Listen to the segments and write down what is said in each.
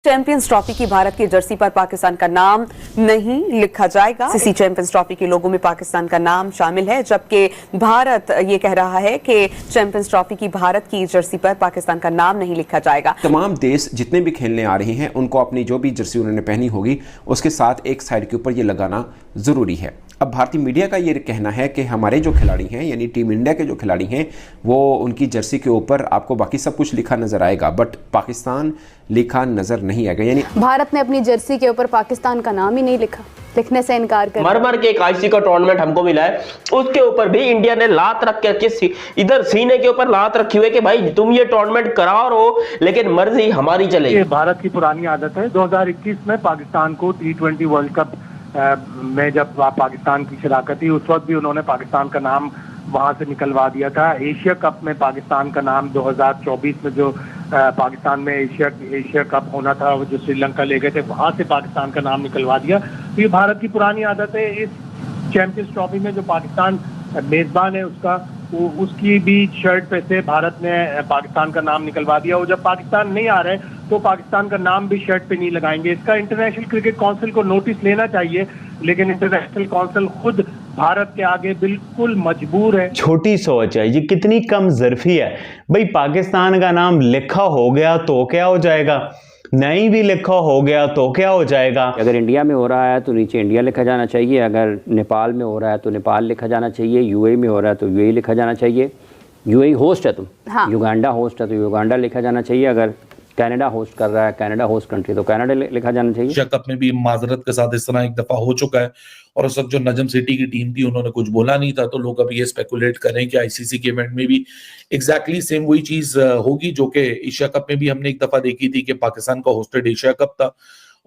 Champions trophy की भारत की Jersey पर पाकिस्तान का नाम नहीं लिखा जाएगा। सीसी चैंपियंस ट्रॉफी के लोगों में पाकिस्तान का नाम शामिल है, जबकि भारत ये कह रहा है कि चैंपियंस ट्रॉफी की भारत की जर्सी पर पाकिस्तान का नाम नहीं लिखा जाएगा। तमाम देश जितने भी खेलने आ रहे हैं उनको अपनी जो भी जर्सी उन्होंने पहनी होगी उसके साथ एक साइड के ऊपर ये लगाना जरूरी है। अब भारतीय मीडिया का ये कहना है कि हमारे जो खिलाड़ी हैं यानी टीम इंडिया के जो खिलाड़ी हैं वो उनकी जर्सी के ऊपर आपको बाकी सब कुछ लिखा नजर आएगा, बट पाकिस्तान लिखा नजर नहीं आएगा। यानी भारत ने अपनी जर्सी के ऊपर पाकिस्तान का नाम ही नहीं लिखा, लिखने से इनकार कर मर के एक आईसी का टूर्नामेंट हमको मिला है, उसके ऊपर भी इंडिया ने लात रख के इधर सीने के ऊपर लात रखी हुई है कि भाई तुम ये टूर्नामेंट कराओ रहो लेकिन मर्जी हमारी चलेगी। ये भारत की पुरानी आदत है। 2021 में पाकिस्तान को T20 वर्ल्ड कप में जब पाकिस्तान की शिराकत थी उस वक्त भी उन्होंने पाकिस्तान का नाम वहां से निकलवा दिया था। एशिया कप में पाकिस्तान का नाम 2024 में जो पाकिस्तान में एशिया कप होना था जो श्रीलंका ले गए थे वहां से पाकिस्तान का नाम निकलवा दिया। तो ये भारत की पुरानी आदत है। इस चैंपियंस ट्रॉफी में जो पाकिस्तान मेजबान है उसकी भी शर्ट पे से भारत ने पाकिस्तान का नाम निकलवा दिया। और जब पाकिस्तान नहीं आ रहे तो पाकिस्तान का नाम भी शर्ट पे नहीं लगाएंगे। इसका इंटरनेशनल क्रिकेट काउंसिल को नोटिस लेना चाहिए, लेकिन इंटरनेशनल काउंसिल खुद भारत के आगे बिल्कुल मजबूर है। छोटी सोच है, ये कितनी कम ज़र्फी है। भाई पाकिस्तान का नाम लिखा हो गया तो क्या हो जाएगा, नहीं भी लिखा हो गया तो क्या हो जाएगा। अगर इंडिया में हो रहा है तो नीचे इंडिया लिखा जाना चाहिए, अगर नेपाल में हो रहा है तो नेपाल लिखा जाना चाहिए, यूएई में हो रहा है तो यूएई लिखा जाना चाहिए। यूएई होस्ट है तो युगांडा होस्ट है तो युगांडा लिखा जाना चाहिए, अगर कनाडा होस्ट कर रहा है कनाडा होस्ट कंट्री तो कनाडा लिखा जाना चाहिए। एशिया कप में भी माजरत के साथ इस तरह एक दफा हो चुका है और उस वक्त जो नजम सिटी की टीम थी उन्होंने कुछ बोला नहीं था, तो लोग अभी ये स्पेकुलेट करें कि आईसीसी के इवेंट में भी एग्जैक्टली सेम वही चीज होगी जो कि एशिया कप में भी हमने एक दफा देखी थी कि पाकिस्तान का होस्टेड एशिया कप था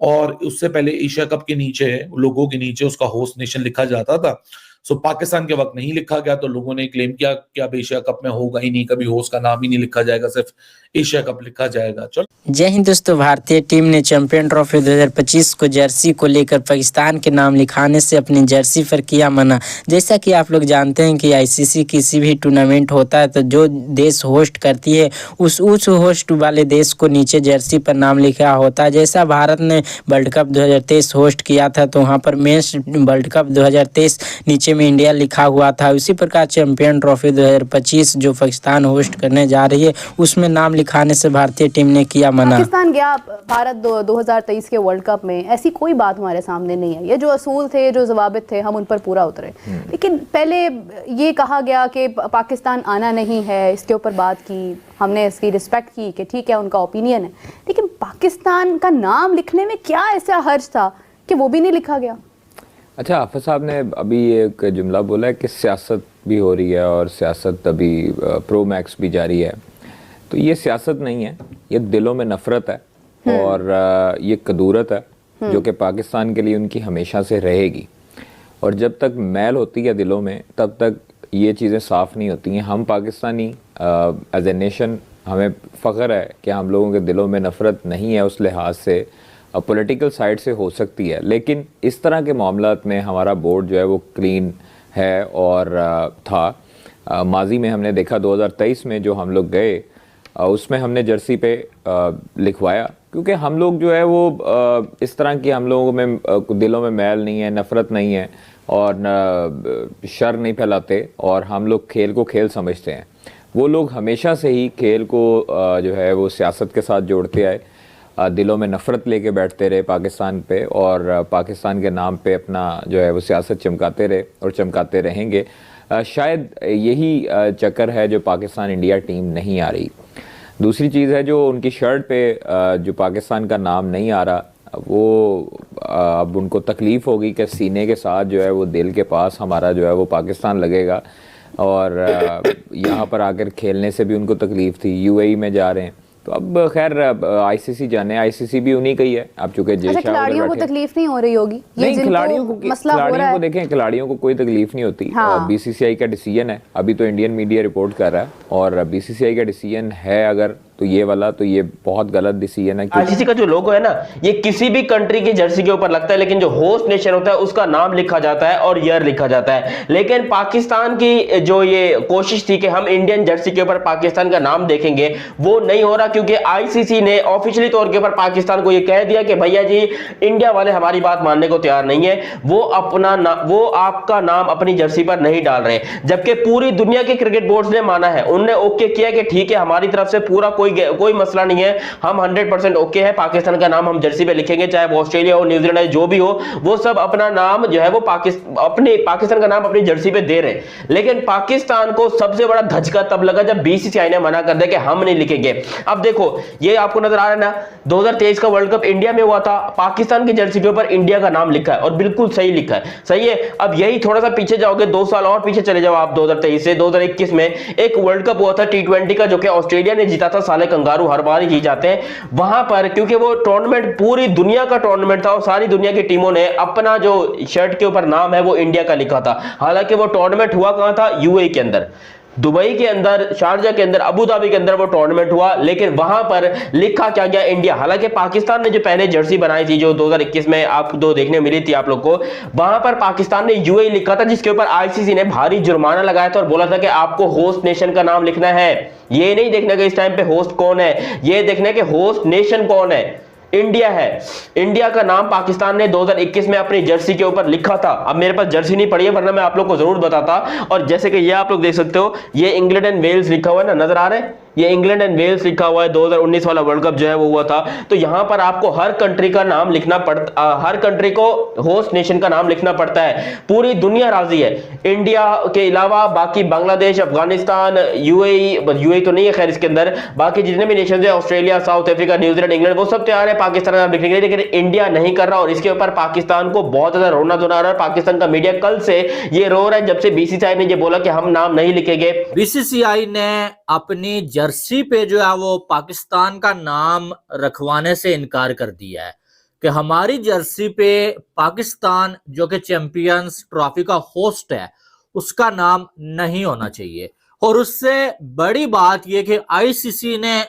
और उससे पहले एशिया कप के नीचे लोगों के नीचे उसका होस्ट नेशन लिखा जाता था। सो पाकिस्तान के वक्त नहीं लिखा गया तो लोगों ने क्लेम किया कि अब एशिया कप में होगा ही नहीं, कभी होस्ट का नाम ही नहीं लिखा जाएगा, सिर्फ एशिया कप लिखा जाएगा। चलो जय हिंद दोस्तों। भारतीय टीम ने चैंपियन ट्रॉफी 2025 को जर्सी को लेकर पाकिस्तान के नाम लिखाने से अपनी जर्सी पर किया मना। जैसा कि आप लोग जानते हैं कि आईसीसी किसी भी टूर्नामेंट होता है तो जो देश होस्ट करती है उस होस्ट वाले देश को नीचे जर्सी पर नाम लिखा होता है। जैसा भारत ने वर्ल्ड कप 2023 होस्ट किया था तो वहाँ पर मेंस वर्ल्ड कप 2023 नीचे में इंडिया लिखा हुआ था। उसी प्रकार चैंपियन ट्रॉफी 2025 जो पाकिस्तान होस्ट करने जा रही है उसमें नाम लिखाने से भारतीय टीम ने किया मना। पाकिस्तान गया भारत 2023 के वर्ल्ड कप में, ऐसी कोई बात हमारे सामने नहीं है। ये जो असूल थे जो ज़वाबित थे हम उन पर पूरा उतरे, लेकिन पहले ये कहा गया कि पाकिस्तान आना नहीं है, इसके ऊपर बात की, हमने इसकी रिस्पेक्ट की कि ठीक है उनका ओपिनियन है, लेकिन पाकिस्तान का नाम लिखने में क्या ऐसा हर्ज था कि वो भी नहीं लिखा गया। अच्छा, हाफिज साहब ने अभी एक जुमला बोला है कि सियासत भी हो रही है और सियासत अभी प्रो मैक्स भी जारी है। तो ये सियासत नहीं है, ये दिलों में नफ़रत है और ये कदूरत है जो कि पाकिस्तान के लिए उनकी हमेशा से रहेगी। और जब तक मैल होती है दिलों में तब तक ये चीज़ें साफ़ नहीं होती हैं। हम पाकिस्तानी एज ए नेशन हमें फ़ख्र है कि हम लोगों के दिलों में नफ़रत नहीं है, उस लिहाज से पॉलिटिकल साइड से हो सकती है, लेकिन इस तरह के मामलात में हमारा बोर्ड जो है वो क्लीन है और था। माजी में हमने देखा 2023 में जो हम लोग गए उसमें हमने जर्सी पे लिखवाया, क्योंकि हम लोग जो है वो इस तरह की हम लोगों में दिलों में मैल नहीं है, नफ़रत नहीं है और शर नहीं फैलाते और हम लोग खेल को खेल समझते हैं। वो लोग हमेशा से ही खेल को जो है वो सियासत के साथ जोड़ते आए, दिलों में नफ़रत लेके बैठते रहे पाकिस्तान पे और पाकिस्तान के नाम पे अपना जो है वो सियासत चमकाते रहे और चमकाते रहेंगे। शायद यही चक्कर है जो पाकिस्तान इंडिया टीम नहीं आ रही। दूसरी चीज़ है जो उनकी शर्ट पे जो पाकिस्तान का नाम नहीं आ रहा, वो अब उनको तकलीफ़ होगी कि सीने के साथ जो है वो दिल के पास हमारा जो है वो पाकिस्तान लगेगा और यहाँ पर आकर खेलने से भी उनको तकलीफ़ थी। यूएई में जा रहे हैं तो अब खैर आईसीसी जाने, आईसीसी भी उन्हीं का ही है। अब चूंकि खिलाड़ियों को तकलीफ नहीं हो रही होगी, नहीं खिलाड़ियों को देखें, खिलाड़ियों को कोई तकलीफ नहीं होती। बीसीसीआई का डिसीजन है, अभी तो इंडियन मीडिया रिपोर्ट कर रहा है और बीसीसीआई का डिसीजन है अगर तो ये बहुत गलत डिसीजन है। आईसीसी का जो लोगो है ना, ये किसी भी कंट्री की जर्सी के ऊपर लगता है, लेकिन जो होस्ट नेशन होता है उसका नाम लिखा जाता है और ईयर लिखा जाता है। लेकिन पाकिस्तान की जो ये कोशिश थी कि हम इंडियन जर्सी के ऊपर पाकिस्तान का नाम देखेंगे, वो नहीं हो रहा, क्योंकि आईसीसी ने ऑफिशियली तौर के ऊपर पाकिस्तान को ये कह दिया कि भैया जी, इंडिया वाले हमारी बात मानने को तैयार नहीं है, वो आपका नाम अपनी जर्सी पर नहीं डाल रहे। जबकि पूरी दुनिया के क्रिकेट बोर्ड्स ने माना है, उन्होंने ओके किया कि ठीक है, हमारी तरफ से पूरा कोई मसला नहीं है, हम 100% ओके है, पाकिस्तान का नाम हम जर्सी पे लिखेंगे, चाहे वो ऑस्ट्रेलिया हो, न्यूजीलैंड है, जो भी हो, वो सब अपना नाम जो है वो पाकिस्तान का नाम अपनी जर्सी पे दे रहे। लेकिन पाकिस्तान को सबसे बड़ा धचका तब लगा जब बीसीसीआई ने मना कर दिया कि हम नहीं लिखेंगे। अब देखो, ये आपको नजर आ रहा है ना, 2023 का वर्ल्ड कप इंडिया में हुआ था, पाकिस्तान की जर्सी के ऊपर इंडिया का नाम लिखा है और बिल्कुल सही लिखा है, सही है। अब यही थोड़ा सा पीछे जाओगे, 2 साल और पीछे चले जाओ आप, 2023 से 2021 में एक वर्ल्ड कप हुआ था T20 का, जो कि ऑस्ट्रेलिया ने जीता था। साले कंगारू हर बार ही जीत जाते हैं वहां पर, क्योंकि वो टूर्नामेंट पूरी दुनिया का टूर्नामेंट था और सारी दुनिया की टीमों ने अपना जो शर्ट के ऊपर नाम है वो इंडिया का लिखा था। हालांकि वो टूर्नामेंट हुआ कहां था? यूएई के अंदर, दुबई के अंदर, शारजा के अंदर, अबू धाबी के अंदर वो टूर्नामेंट हुआ, लेकिन वहां पर लिखा क्या गया? इंडिया। हालांकि पाकिस्तान ने जो पहले जर्सी बनाई थी, जो 2021 में आपको देखने मिली थी आप लोग को, वहां पर पाकिस्तान ने यूएई लिखा था, जिसके ऊपर आईसीसी ने भारी जुर्माना लगाया था और बोला था कि आपको होस्ट नेशन का नाम लिखना है। ये नहीं देखना कि इस टाइम पे होस्ट कौन है, ये देखना कि होस्ट नेशन कौन है। इंडिया है। इंडिया का नाम पाकिस्तान ने 2021 में अपनी जर्सी के ऊपर लिखा था। अब मेरे पास जर्सी नहीं पड़ी है, वरना मैं आप लोग को जरूर बताता। और जैसे कि ये आप लोग देख सकते हो, ये इंग्लैंड एंड वेल्स लिखा हुआ है ना, नजर आ रहा है? ये इंग्लैंड एंड वेल्स लिखा हुआ है, 2019 वाला वर्ल्ड कप जो है वो हुआ था। तो यहां पर आपको हर कंट्री का नाम लिखना पड़ता, हर कंट्री को होस्ट नेशन का नाम लिखना पड़ता है। पूरी दुनिया राजी है, इंडिया के अलावा बाकी बांग्लादेश, अफगानिस्तान, यूएई तो नहीं है खैर इसके अंदर, बाकी जितने भी नेशन है, Australia, south Africa, New Zealand, England, वो सब तैयार है पाकिस्तान का नाम लिखने के लिए, लेकिन इंडिया नहीं कर रहा। और इसके ऊपर पाकिस्तान को बहुत ज्यादा रोना धोना आ रहा है। पाकिस्तान का मीडिया कल से ये रो रहा है, जब से बीसीसीआई ने ये बोला कि हम नाम नहीं लिखेंगे। बीसीसीआई ने अपनी जर्सी पे जो है वो पाकिस्तान का नाम रखवाने से इनकार कर दिया है कि हमारी जर्सी पे पाकिस्तान, जो कि चैंपियंस ट्रॉफी का होस्ट है, उसका नाम नहीं होना चाहिए। और उससे बड़ी बात यह कि आईसीसी ने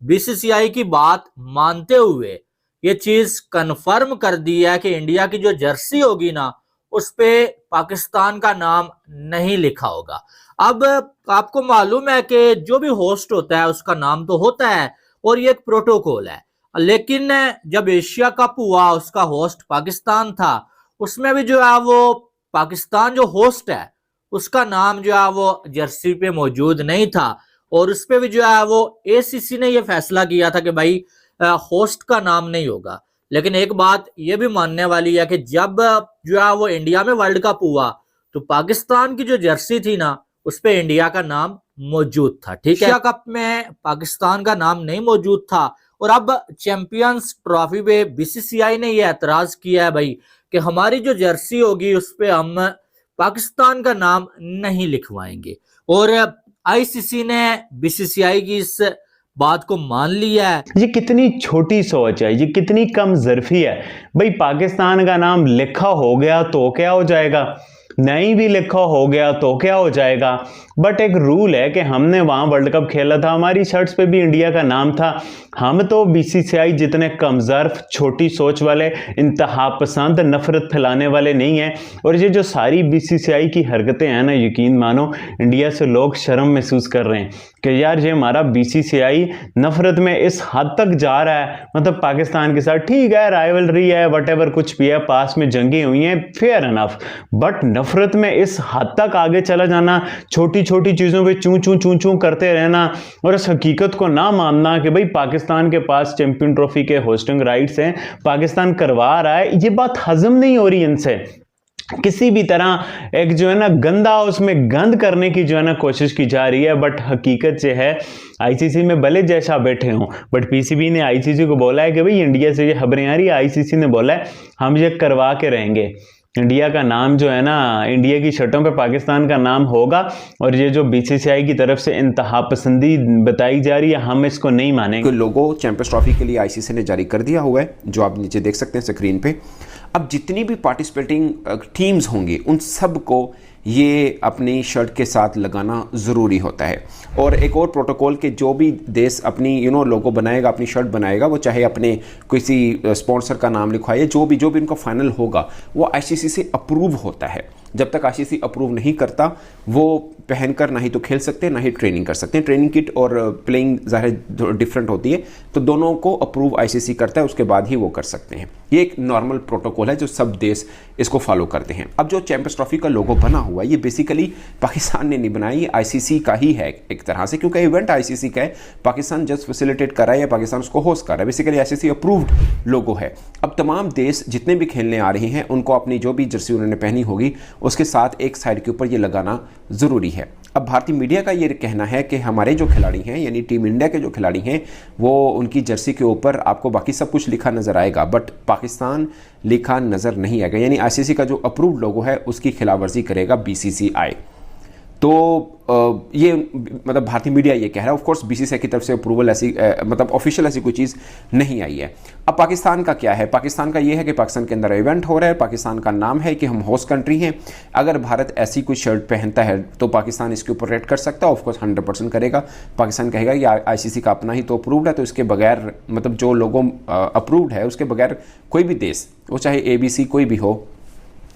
बीसीसीआई की बात मानते हुए ये चीज कंफर्म कर दी है कि इंडिया की जो जर्सी होगी ना, उस पे पाकिस्तान का नाम नहीं लिखा होगा। अब आपको मालूम है कि जो भी होस्ट होता है उसका नाम तो होता है और ये एक प्रोटोकॉल है, लेकिन जब एशिया कप हुआ उसका होस्ट पाकिस्तान था, उसमें भी जो है वो पाकिस्तान जो होस्ट है उसका नाम जो है वो जर्सी पे मौजूद नहीं था। और उस पे भी जो है वो एसीसी ने ये फैसला किया था कि भाई होस्ट का नाम नहीं होगा। लेकिन एक बात ये भी मानने वाली है कि जब जो है वो इंडिया में वर्ल्ड कप हुआ तो पाकिस्तान की जो जर्सी थी ना, उस पे इंडिया का नाम मौजूद था, ठीक है। एशिया कप में पाकिस्तान का नाम नहीं मौजूद था। और अब चैंपियंस ट्रॉफी पे बीसीसीआई ने ये एतराज किया है भाई कि हमारी जो जर्सी होगी उस पे हम पाकिस्तान का नाम नहीं लिखवाएंगे। और आईसीसी ने बीसीसीआई की इस बात को मान लिया है। ये कितनी छोटी सोच है, ये कितनी कम ज़र्फी है। भाई पाकिस्तान का नाम लिखा हो गया तो क्या हो जाएगा, नहीं भी लिखा हो गया तो क्या हो जाएगा। बट एक रूल है कि हमने वहाँ वर्ल्ड कप खेला था, हमारी शर्ट्स पे भी इंडिया का नाम था। हम तो बीसीसीआई जितने कमज़र्फ, छोटी सोच वाले, इंतहा पसंद, नफरत फैलाने वाले नहीं हैं। और ये जो सारी बीसीसीआई की हरकतें हैं ना, यकीन मानो इंडिया से लोग शर्म महसूस कर रहे हैं कि यार ये हमारा बीसीसीआई नफरत में इस हद तक जा रहा है। मतलब पाकिस्तान के साथ ठीक है, राइवलरी है, वटेवर कुछ भी है, पास में जंगें हुई हैं, फेयर इनफ, बट नफरत में इस हद तक आगे चला जाना, छोटी छोटी चीज़ों पे चूं चूं चूं चूं करते रहना और इस हकीकत को ना मानना कि भाई पाकिस्तान के पास चैंपियन ट्रॉफी के होस्टिंग राइट्स हैं, पाकिस्तान करवा रहा है, ये बात हजम नहीं हो रही इनसे। किसी भी तरह एक जो है ना गंदा उसमें गंद करने की जो है ना कोशिश की जा रही है। बट हकीकत जो है आईसीसी में भले जैसा बैठे हों, बट पीसीबी ने आईसीसी को बोला है कि भाई इंडिया से ये खबरें आ रही है, आईसीसी ने बोला है हम ये करवा के रहेंगे। इंडिया का नाम जो है ना, इंडिया की शर्टों पे पाकिस्तान का नाम होगा। और ये जो बीसीसीआई की तरफ से इंतहा पसंदी बताई जा रही है, हम इसको नहीं मानेंगे। लोगो चैंपियंस ट्रॉफी के लिए आईसीसी ने जारी कर दिया हुआ है, जो आप नीचे देख सकते हैं स्क्रीन पे। अब जितनी भी पार्टिसिपेटिंग टीम्स होंगी उन सब को ये अपनी शर्ट के साथ लगाना ज़रूरी होता है। और एक और प्रोटोकॉल के जो भी देश अपनी लोगो बनाएगा, अपनी शर्ट बनाएगा, वो चाहे अपने किसी स्पॉन्सर का नाम लिखवाए, जो भी इनका फाइनल होगा वो आईसीसी से अप्रूव होता है। जब तक आईसीसी अप्रूव नहीं करता वो पहनकर ना ही तो खेल सकते ना ही ट्रेनिंग कर सकते हैं। ट्रेनिंग किट और प्लेइंग ज़ाहिर डिफरेंट होती है, तो दोनों को अप्रूव आईसीसी करता है, उसके बाद ही वो कर सकते हैं। ये एक नॉर्मल प्रोटोकॉल है जो सब देश इसको फॉलो करते हैं। अब जो चैंपियंस ट्रॉफी का लोगो बना हुआ है ये बेसिकली पाकिस्तान ने नहीं बनाया, ये आईसीसी का ही है एक तरह से, क्योंकि इवेंट आईसीसी का है, पाकिस्तान जस्ट फैसिलिटेट कर रहा है या पाकिस्तान उसको होस्ट कर रहा है। बेसिकली आईसीसी अप्रूव्ड लोगो है। अब तमाम देश जितने भी खेलने आ रहे हैं उनको अपनी जो भी जर्सी उन्होंने पहनी होगी उसके साथ एक साइड के ऊपर ये लगाना ज़रूरी है। अब भारतीय मीडिया का ये कहना है कि हमारे जो खिलाड़ी हैं यानी टीम इंडिया के जो खिलाड़ी हैं वो उनकी जर्सी के ऊपर आपको बाकी सब कुछ लिखा नज़र आएगा, बट पाकिस्तान लिखा नज़र नहीं आएगा। यानी आईसीसी का जो अप्रूव्ड लोगो है उसकी खिलाफवर्जी करेगा बीसीसीआई। तो ये मतलब भारतीय मीडिया ये कह रहा है। ऑफ कोर्स बीसीसीआई की तरफ से अप्रूवल ऐसी मतलब ऑफिशियल ऐसी कोई चीज़ नहीं आई है। अब पाकिस्तान का क्या है? पाकिस्तान का ये है कि पाकिस्तान के अंदर इवेंट हो रहा है, पाकिस्तान का नाम है कि हम होस्ट कंट्री हैं। अगर भारत ऐसी कोई शर्ट पहनता है तो पाकिस्तान इसके ऊपर रेड कर सकता है, ऑफकोर्स 100% करेगा। पाकिस्तान कहेगा कि आईसीसी का अपना ही तो अप्रूव्ड है, तो इसके बगैर मतलब जो लोगों अप्रूव्ड है उसके बगैर कोई भी देश, वो चाहे ABC कोई भी हो,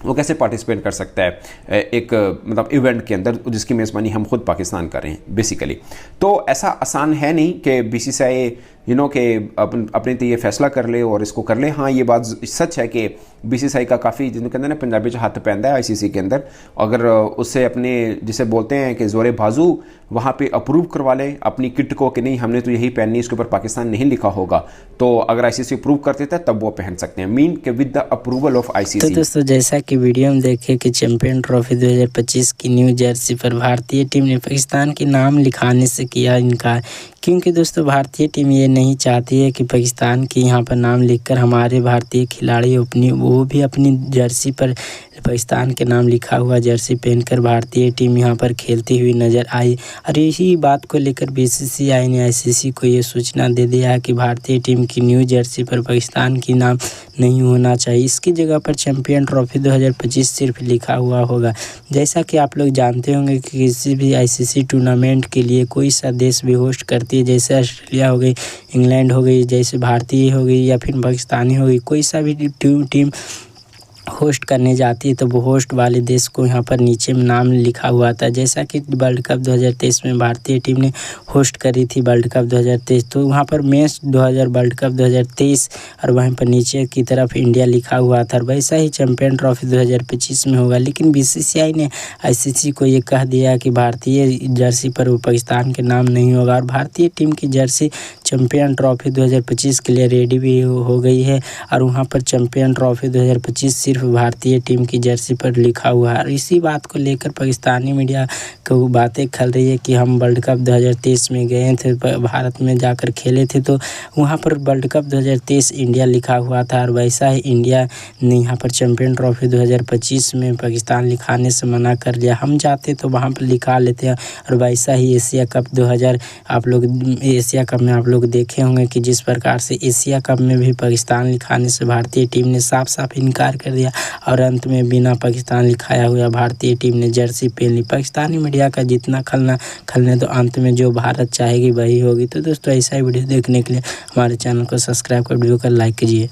वो कैसे पार्टिसिपेट कर सकता है एक मतलब इवेंट के अंदर जिसकी मेज़बानी हम खुद पाकिस्तान कर रहे हैं बेसिकली। तो ऐसा आसान है नहीं कि बीसीसीआई कि अपने तो ये फैसला कर ले और इसको कर ले। हाँ, ये बात सच है कि बीसीसीआई का काफ़ी जिनको कहते हैं ना पंजाबी से हाथ पैंदा है आईसीसी के अंदर। अगर उससे अपने जिसे बोलते हैं कि जोरे बाजू वहाँ पे अप्रूव करवा ले अपनी किट को कि नहीं हमने तो यही पहननी, इसके ऊपर पाकिस्तान नहीं लिखा होगा, तो अगर आईसीसी अप्रूव कर देता है तब वो पहन सकते हैं, मीन के with the approval of ICC. तो दोस्तों जैसा कि वीडियो में देखे कि चैंपियन ट्रॉफी 2025 की न्यू जर्सी पर भारतीय टीम ने पाकिस्तान के नाम लिखाने से किया इनकार, क्योंकि दोस्तों भारतीय टीम ये नहीं चाहती है कि पाकिस्तान के यहाँ पर नाम लिखकर हमारे भारतीय खिलाड़ी वो भी अपनी जर्सी पर पाकिस्तान के नाम लिखा हुआ जर्सी पहनकर भारतीय टीम यहाँ पर खेलती हुई नज़र आई। और इसी बात को लेकर बीसीसीआई ने आईसीसी को ये सूचना दे दिया है कि भारतीय टीम की न्यू जर्सी पर पाकिस्तान की नाम नहीं होना चाहिए, इसकी जगह पर चैंपियन ट्रॉफी 2025 सिर्फ लिखा हुआ होगा। जैसा कि आप लोग जानते होंगे कि किसी भी आईसीसी टूर्नामेंट के लिए कोई सा देश भी होस्ट करती है, जैसे ऑस्ट्रेलिया हो गई, इंग्लैंड हो गई, जैसे भारतीय हो गई या फिर पाकिस्तानी हो गई, कोई सा भी टीम होस्ट करने जाती है तो वो होस्ट वाले देश को यहाँ पर नीचे में नाम लिखा हुआ था। जैसा कि वर्ल्ड कप 2023 में भारतीय टीम ने होस्ट करी थी वर्ल्ड कप 2023, तो वहाँ पर मेंस वर्ल्ड कप 2023 और वहाँ पर नीचे की तरफ इंडिया लिखा हुआ था। वैसा ही चैंपियन ट्रॉफी 2025 में होगा, लेकिन बीसीसीआई ने आईसीसी को ये कह दिया कि भारतीय जर्सी पर पाकिस्तान के नाम नहीं होगा। और भारतीय टीम की जर्सी चैंपियन ट्रॉफी 2025 के लिए रेडी भी हो गई है और वहाँ पर चैंपियन ट्रॉफी 2025 सिर्फ भारतीय टीम की जर्सी पर लिखा हुआ है। और इसी बात को लेकर पाकिस्तानी मीडिया को बातें खल रही है कि हम वर्ल्ड कप 2023 में गए थे, भारत में जाकर खेले थे, तो वहाँ पर वर्ल्ड कप 2023 इंडिया लिखा हुआ था और वैसा ही इंडिया ने यहाँ पर चैंपियन ट्रॉफी 2025 में पाकिस्तान लिखाने से मना कर दिया। हम जाते तो वहाँ पर लिखा लेते हैं। और वैसा ही एशिया कप 2000 एशिया कप में आप लोग देखे होंगे कि जिस प्रकार से एशिया कप में भी पाकिस्तान लिखाने से भारतीय टीम ने साफ साफ इनकार कर दिया और अंत में बिना पाकिस्तान लिखाया हुआ भारतीय टीम ने जर्सी पहन ली। पाकिस्तानी मीडिया का जितना खलने तो अंत में जो भारत चाहेगी वही होगी। तो दोस्तों ऐसा ही वीडियो देखने के लिए हमारे चैनल को सब्सक्राइब कर वीडियो को लाइक कीजिए।